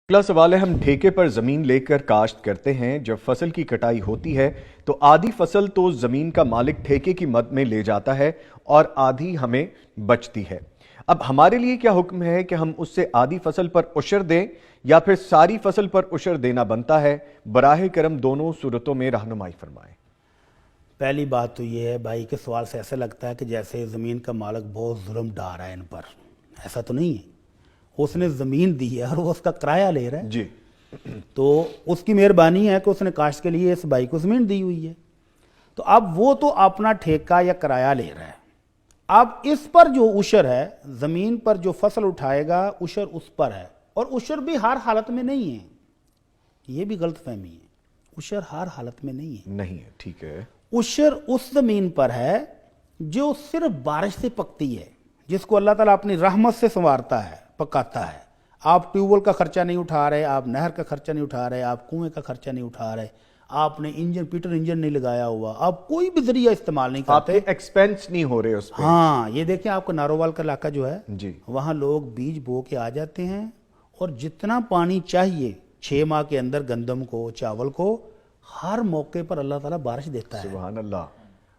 अगला सवाल है, हम ठेके पर ज़मीन लेकर काश्त करते हैं। जब फसल की कटाई होती है तो आधी फसल तो ज़मीन का मालिक ठेके की मद में ले जाता है और आधी हमें बचती है। अब हमारे लिए क्या हुक्म है कि हम उससे आधी फसल पर उशर दें या फिर सारी फसल पर उशर देना बनता है? बराह करम दोनों सूरतों में रहनुमाई फरमाएं। पहली बात तो ये है, भाई के सवाल से ऐसा लगता है कि जैसे ज़मीन का मालिक बहुत जुल्म ढा रहा है इन पर। ऐसा तो नहीं है, उसने ज़मीन दी है और वो उसका किराया ले रहा है जी। तो उसकी मेहरबानी है कि उसने काश्त के लिए इस भाई को ज़मीन दी हुई है, तो अब वो तो अपना ठेका या किराया ले रहा है। अब इस पर जो उशर है, ज़मीन पर जो फसल उठाएगा उशर उस पर है, और उशर भी हर हालत में नहीं है, ये भी गलत फहमी है। उशर हर हालत में नहीं है, नहीं है, ठीक है। उशर उस ज़मीन पर है जो सिर्फ बारिश से पकती है, जिसको अल्लाह ताला अपनी रहमत से संवारता है, पकाता है। आप ट्यूबवेल का खर्चा नहीं उठा रहे, आप नहर का खर्चा नहीं उठा रहे, आप कुएं का खर्चा नहीं उठा रहे, आपने पीटर इंजन नहीं लगाया हुआ, आप कोई भी जरिया इस्तेमाल नहीं करते, आपके एक्सपेंस नहीं हो रहे उस पे। हाँ, ये देखिए आपका नारोवाल का इलाका जो है जी, वहाँ लोग बीज बो के आ जाते हैं और जितना पानी चाहिए 6 माह के अंदर गंदम को, चावल को, हर मौके पर अल्लाह ताला बारिश देता है। सुभान अल्लाह।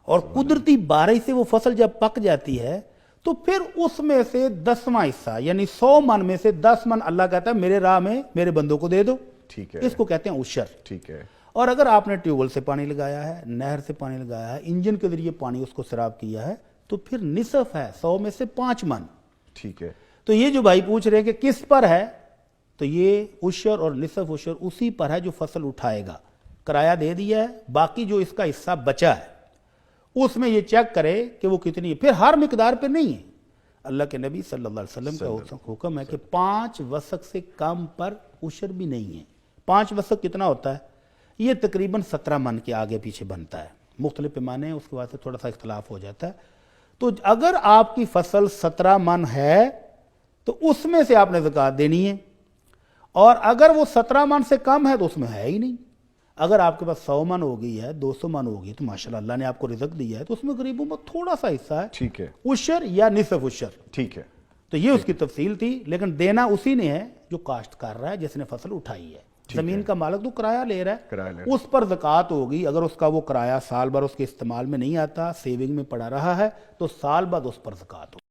और कुदरती बारिश से वो फसल जब पक जाती है तो फिर उसमें से 10वां हिस्सा यानी 100 मन में से 10 मन अल्लाह कहता है मेरे राह में मेरे बंदों को दे दो। ठीक है, इसको कहते हैं उशर। ठीक है। और अगर आपने ट्यूबवेल से पानी लगाया है, नहर से पानी लगाया है, इंजन के जरिए पानी उसको सराब किया है, तो फिर निसफ है 100 में से 5 मन। ठीक है। तो ये जो भाई पूछ रहे हैं कि किस पर है, तो ये उशर और निसफ उशर उसी पर है जो फसल उठाएगा। किराया दे दिया है, बाकी जो इसका हिस्सा बचा है उसमें ये चेक करे कि वो कितनी है। फिर हर मिकदार पे नहीं है, अल्लाह के नबी सल्लल्लाहु अलैहि वसल्लम का हुक्म है कि 5 वसक से कम पर उशर भी नहीं है। 5 वसक कितना होता है? ये तकरीबन 17 मन के आगे पीछे बनता है, मुख्तलिफ पैमाने हैं, उसके बाद से थोड़ा सा इख्तलाफ हो जाता है। तो अगर आपकी फसल 17 मन है तो उसमें से आपने ज़कात देनी है, और अगर वो 17 मन से कम है तो उसमें है ही नहीं। अगर आपके पास 100 मन हो गई है, 200 मन हो गई, तो माशाल्लाह अल्लाह ने आपको रिज़्क़ दिया है, तो उसमें गरीबों में थोड़ा सा हिस्सा है, ठीक है, उशर या निसफ उशर। ठीक है। तो ये उसकी तफसील थी, लेकिन देना उसी ने है जो काश्त कर रहा है, जिसने फसल उठाई है। जमीन का मालिक तो किराया ले रहा है, उस पर ज़कात होगी। अगर उसका वो किराया साल भर उसके इस्तेमाल में नहीं आता, सेविंग में पड़ा रहा है, तो साल बाद उस पर ज़कात होगी।